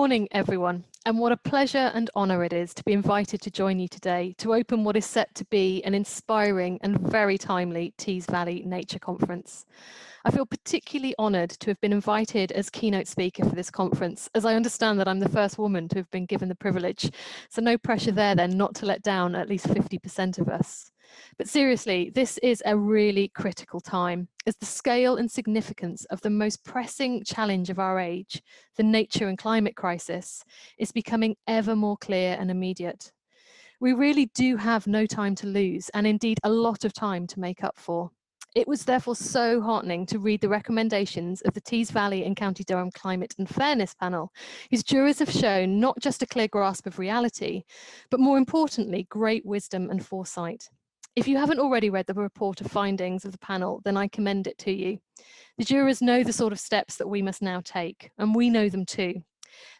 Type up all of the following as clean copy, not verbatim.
morning, everyone, and what a pleasure and honour it is to be invited to join you today to open what is set to be an inspiring and very timely Tees Valley Nature Conference. I feel particularly honoured to have been invited as keynote speaker for this conference, as I understand that I'm the first woman to have been given the privilege, so no pressure there then not to let down at least 50% of us. But seriously, this is a really critical time, as the scale and significance of the most pressing challenge of our age, the nature and climate crisis, is becoming ever more clear and immediate. We really do have no time to lose, and indeed a lot of time to make up for. It was therefore so heartening to read the recommendations of the Tees Valley and County Durham Climate and Fairness Panel, whose jurors have shown not just a clear grasp of reality, but more importantly, great wisdom and foresight. If you haven't already read the report of findings of the panel, then I commend it to you. The jurors know the sort of steps that we must now take, and we know them too.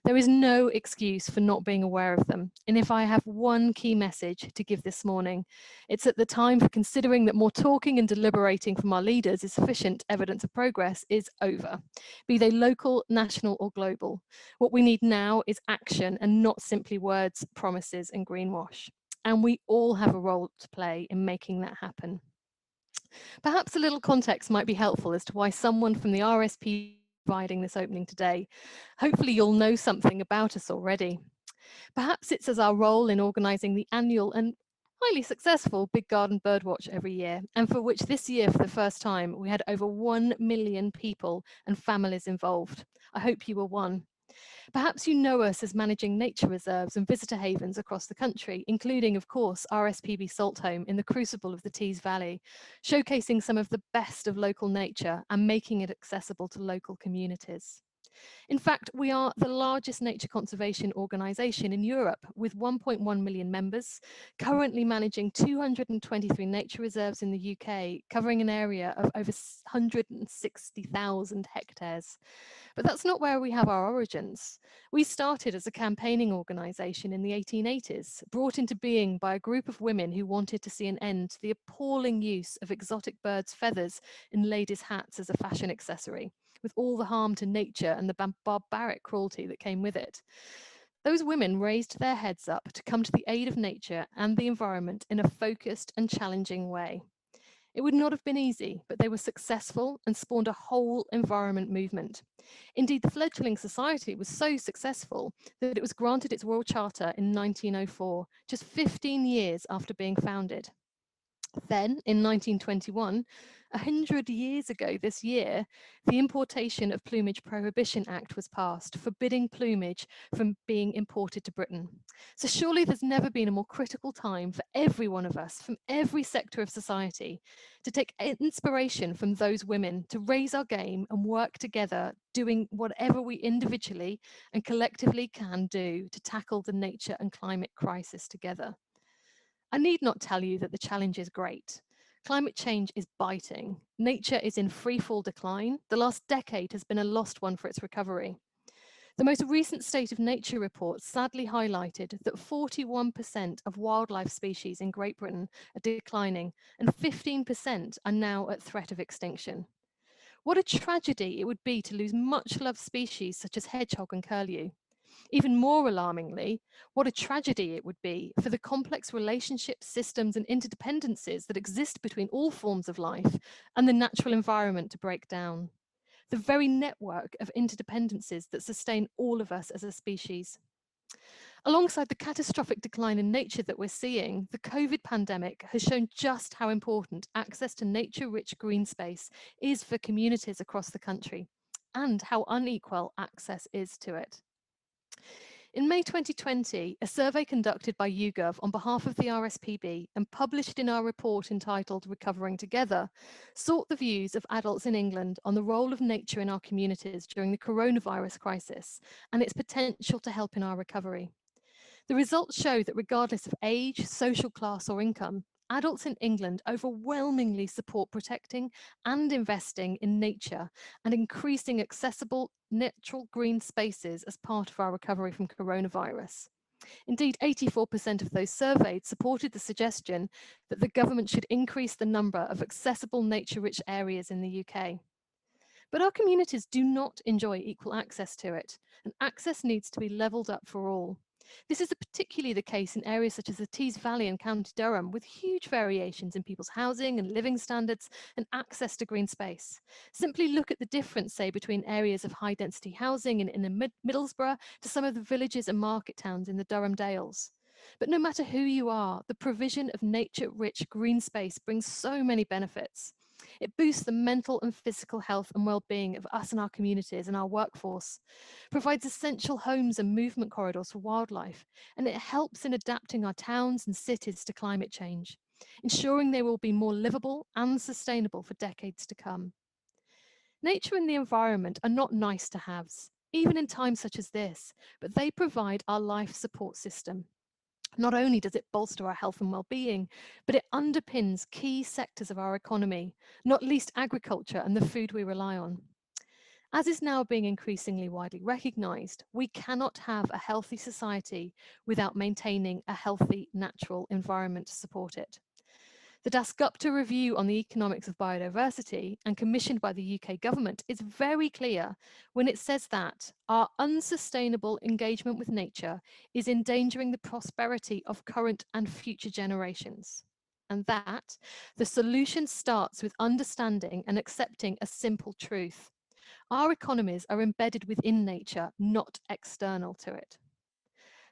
There is no excuse for not being aware of them, and if I have one key message to give this morning, it's that the time for considering that more talking and deliberating from our leaders is sufficient evidence of progress is over, be they local, national or global. What we need now is action and not simply words, promises and greenwash. And we all have a role to play in making that happen. Perhaps a little context might be helpful as to why someone from the RSPB is providing this opening today. Hopefully you'll know something about us already. Perhaps it's as our role in organising the annual and highly successful Big Garden Birdwatch every year, and for which this year for the first time we had over 1 million people and families involved. I hope you were one. Perhaps you know us as managing nature reserves and visitor havens across the country, including, of course, RSPB Salthome in the crucible of the Tees Valley, showcasing some of the best of local nature and making it accessible to local communities. In fact, we are the largest nature conservation organisation in Europe with 1.1 million members, currently managing 223 nature reserves in the UK, covering an area of over 160,000 hectares. But that's not where we have our origins. We started as a campaigning organisation in the 1880s, brought into being by a group of women who wanted to see an end to the appalling use of exotic birds' feathers in ladies' hats as a fashion accessory, with all the harm to nature and the barbaric cruelty that came with it. Those women raised their heads up to come to the aid of nature and the environment in a focused and challenging way. It would not have been easy, but they were successful and spawned a whole environment movement. Indeed, the fledgling society was so successful that it was granted its Royal Charter in 1904, just 15 years after being founded. Then, in 1921, 100 years ago this year, the Importation of Plumage Prohibition Act was passed, forbidding plumage from being imported to Britain. So surely there's never been a more critical time for every one of us, from every sector of society, to take inspiration from those women, to raise our game and work together, doing whatever we individually and collectively can do to tackle the nature and climate crisis together. I need not tell you that the challenge is great. Climate change is biting. Nature is in freefall decline. The last decade has been a lost one for its recovery. The most recent State of Nature report sadly highlighted that 41% of wildlife species in Great Britain are declining and 15% are now at threat of extinction. What a tragedy it would be to lose much loved species such as hedgehog and curlew. Even more alarmingly, what a tragedy it would be for the complex relationships, systems, and interdependencies that exist between all forms of life and the natural environment to break down. The very network of interdependencies that sustain all of us as a species. Alongside the catastrophic decline in nature that we're seeing, the COVID pandemic has shown just how important access to nature-rich green space is for communities across the country, and how unequal access is to it. In May 2020, a survey conducted by YouGov on behalf of the RSPB and published in our report entitled Recovering Together, sought the views of adults in England on the role of nature in our communities during the coronavirus crisis and its potential to help in our recovery. The results show that regardless of age, social class or income, adults in England overwhelmingly support protecting and investing in nature and increasing accessible natural green spaces as part of our recovery from coronavirus. Indeed, 84% of those surveyed supported the suggestion that the government should increase the number of accessible nature-rich areas in the UK. But our communities do not enjoy equal access to it, and access needs to be levelled up for all. This is particularly the case in areas such as the Tees Valley and County Durham, with huge variations in people's housing and living standards and access to green space. Simply look at the difference, say, between areas of high density housing in Middlesbrough to some of the villages and market towns in the Durham Dales. But no matter who you are, the provision of nature-rich green space brings so many benefits. It boosts the mental and physical health and well-being of us and our communities and our workforce, provides essential homes and movement corridors for wildlife, and it helps in adapting our towns and cities to climate change, ensuring they will be more livable and sustainable for decades to come. Nature and the environment are not nice to haves, even in times such as this, but they provide our life support system. Not only does it bolster our health and well-being, but it underpins key sectors of our economy, not least agriculture and the food we rely on. As is now being increasingly widely recognised, we cannot have a healthy society without maintaining a healthy natural environment to support it. The Dasgupta review on the economics of biodiversity and commissioned by the UK government is very clear when it says that our unsustainable engagement with nature is endangering the prosperity of current and future generations. And that the solution starts with understanding and accepting a simple truth. Our economies are embedded within nature, not external to it.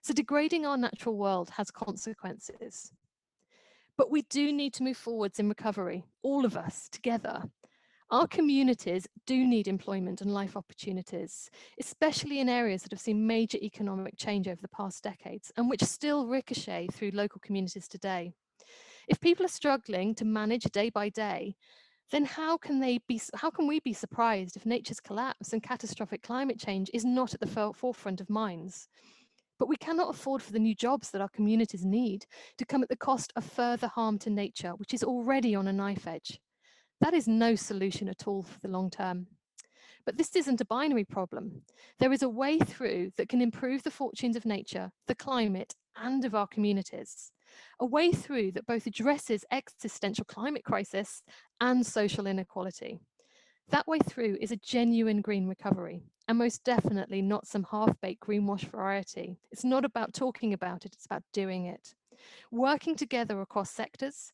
So degrading our natural world has consequences. But we do need to move forwards in recovery, all of us together. Our communities do need employment and life opportunities, especially in areas that have seen major economic change over the past decades and which still ricochet through local communities today. If people are struggling to manage day by day, then how can we be surprised if nature's collapse and catastrophic climate change is not at the forefront of minds? But we cannot afford for the new jobs that our communities need to come at the cost of further harm to nature, which is already on a knife edge. That is no solution at all for the long term. But this isn't a binary problem. There is a way through that can improve the fortunes of nature, the climate, and of our communities. A way through that both addresses existential climate crisis and social inequality. That way through is a genuine green recovery, and most definitely not some half-baked greenwash variety. It's not about talking about it, it's about doing it. Working together across sectors,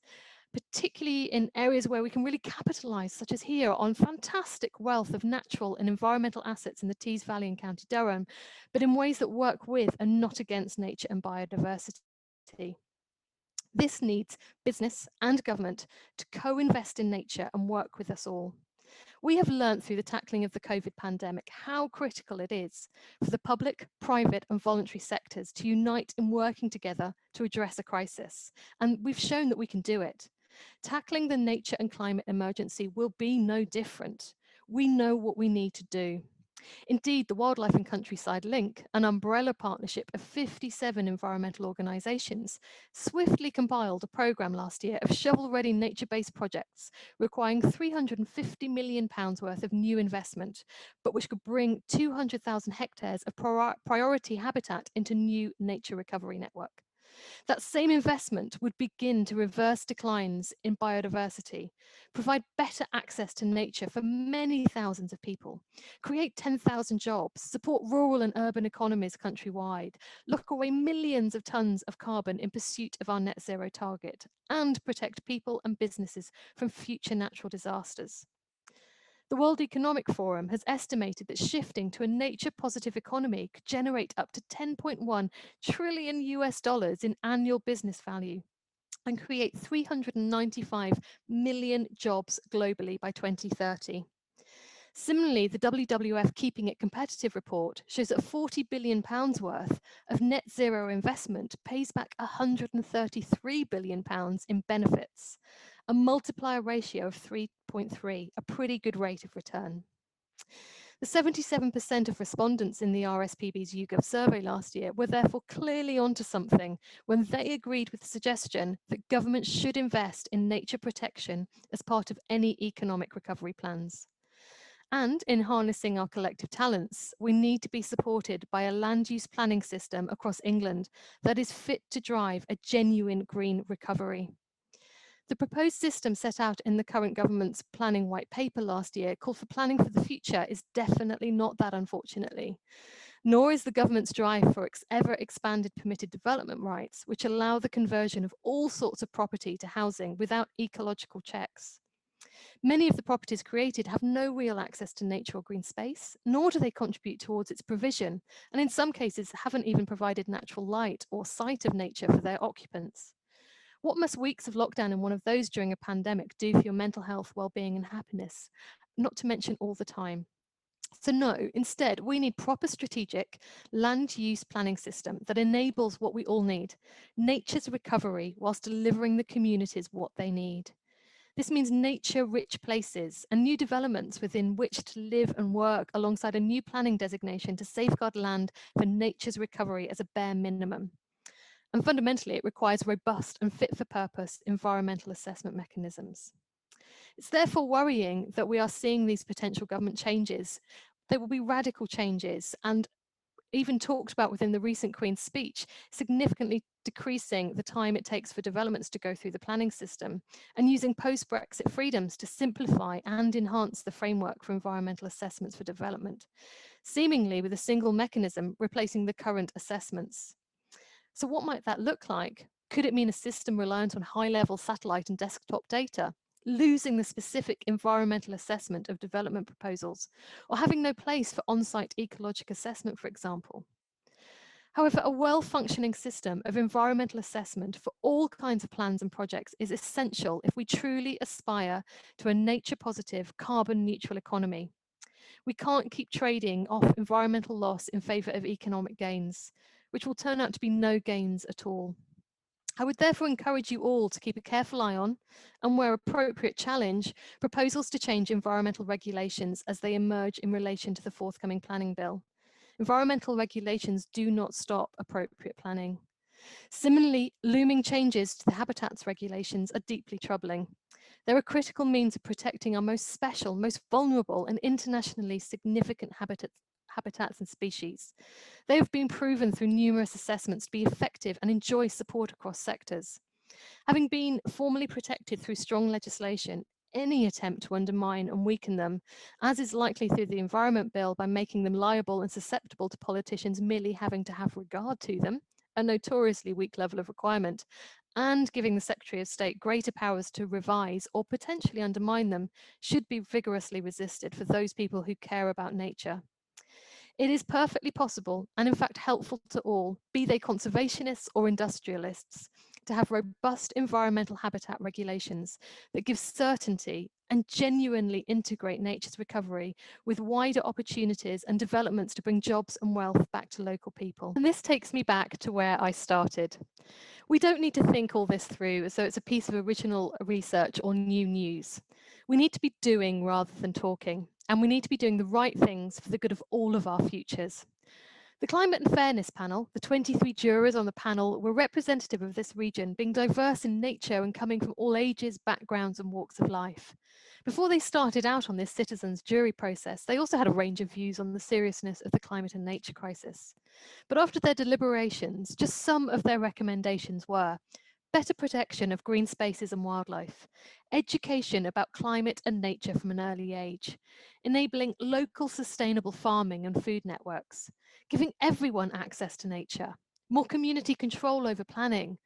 particularly in areas where we can really capitalize, such as here, on fantastic wealth of natural and environmental assets in the Tees Valley and County Durham, but in ways that work with and not against nature and biodiversity. This needs business and government to co-invest in nature and work with us all. We have learned through the tackling of the COVID pandemic how critical it is for the public, private and voluntary sectors to unite in working together to address a crisis. And we've shown that we can do it. Tackling the nature and climate emergency will be no different. We know what we need to do. Indeed, the Wildlife and Countryside Link, an umbrella partnership of 57 environmental organisations, swiftly compiled a programme last year of shovel-ready nature-based projects requiring £350 million worth of new investment, but which could bring 200,000 hectares of priority habitat into new nature recovery network. That same investment would begin to reverse declines in biodiversity, provide better access to nature for many thousands of people, create 10,000 jobs, support rural and urban economies countrywide, lock away millions of tons of carbon in pursuit of our net zero target, and protect people and businesses from future natural disasters. The World Economic Forum has estimated that shifting to a nature-positive economy could generate up to 10.1 trillion US dollars in annual business value and create 395 million jobs globally by 2030. Similarly, the WWF Keeping It Competitive report shows that £40 billion worth of net zero investment pays back £133 billion in benefits, a multiplier ratio of 3.3, a pretty good rate of return. The 77% of respondents in the RSPB's YouGov survey last year were therefore clearly onto something when they agreed with the suggestion that government should invest in nature protection as part of any economic recovery plans. And in harnessing our collective talents, we need to be supported by a land use planning system across England that is fit to drive a genuine green recovery. The proposed system set out in the current government's planning white paper last year called for planning for the future is definitely not that, unfortunately. Nor is the government's drive for ever expanded permitted development rights, which allow the conversion of all sorts of property to housing without ecological checks. Many of the properties created have no real access to nature or green space, nor do they contribute towards its provision, and in some cases haven't even provided natural light or sight of nature for their occupants. What must weeks of lockdown in one of those during a pandemic do for your mental health, well-being and happiness? Not to mention all the time. So no, instead, we need proper strategic land use planning system that enables what we all need, nature's recovery whilst delivering the communities what they need. This means nature-rich places and new developments within which to live and work alongside a new planning designation to safeguard land for nature's recovery as a bare minimum. And fundamentally, it requires robust and fit-for-purpose environmental assessment mechanisms. It's therefore worrying that we are seeing these potential government changes. They will be radical changes and even talked about within the recent Queen's speech, significantly decreasing the time it takes for developments to go through the planning system and using post-Brexit freedoms to simplify and enhance the framework for environmental assessments for development, seemingly with a single mechanism replacing the current assessments. So what might that look like? Could it mean a system reliant on high-level satellite and desktop data, losing the specific environmental assessment of development proposals, or having no place for on-site ecologic assessment, for example? However, a well-functioning system of environmental assessment for all kinds of plans and projects is essential if we truly aspire to a nature-positive, carbon-neutral economy. We can't keep trading off environmental loss in favour of economic gains, which will turn out to be no gains at all. I would therefore encourage you all to keep a careful eye on, and where appropriate challenge, proposals to change environmental regulations as they emerge in relation to the forthcoming planning bill. Environmental regulations do not stop appropriate planning. Similarly, looming changes to the habitats regulations are deeply troubling. They're a critical means of protecting our most special, most vulnerable and internationally significant habitats and species. They have been proven through numerous assessments to be effective and enjoy support across sectors. Having been formally protected through strong legislation, any attempt to undermine and weaken them, as is likely through the Environment Bill by making them liable and susceptible to politicians merely having to have regard to them, a notoriously weak level of requirement, and giving the Secretary of State greater powers to revise or potentially undermine them, should be vigorously resisted for those people who care about nature. It is perfectly possible, and in fact helpful to all, be they conservationists or industrialists, to have robust environmental habitat regulations that give certainty and genuinely integrate nature's recovery with wider opportunities and developments to bring jobs and wealth back to local people. And this takes me back to where I started. We don't need to think all this through as though it's a piece of original research or new news. We need to be doing rather than talking, and we need to be doing the right things for the good of all of our futures. The Climate and Fairness panel, the 23 jurors on the panel, were representative of this region, being diverse in nature and coming from all ages, backgrounds and walks of life. Before they started out on this citizens' jury process, they also had a range of views on the seriousness of the climate and nature crisis. But after their deliberations, just some of their recommendations were better protection of green spaces and wildlife, education about climate and nature from an early age, enabling local sustainable farming and food networks, giving everyone access to nature, more community control over planning,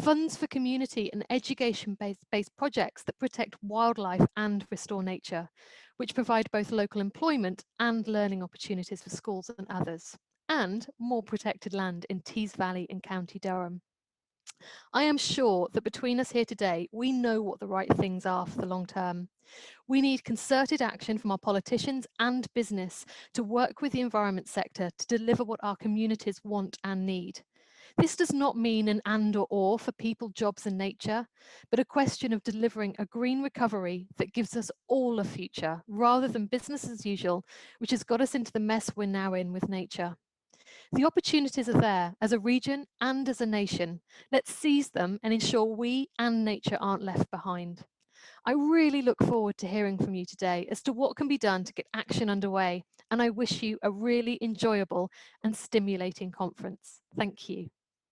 funds for community and education-based projects that protect wildlife and restore nature, which provide both local employment and learning opportunities for schools and others, and more protected land in Tees Valley in County Durham. I am sure that between us here today, we know what the right things are for the long term. We need concerted action from our politicians and business to work with the environment sector to deliver what our communities want and need. This does not mean an and or for people, jobs and nature, but a question of delivering a green recovery that gives us all a future, rather than business as usual, which has got us into the mess we're now in with nature. The opportunities are there as a region and as a nation. Let's seize them and ensure we and nature aren't left behind. I really look forward to hearing from you today as to what can be done to get action underway, and I wish you a really enjoyable and stimulating conference. Thank you.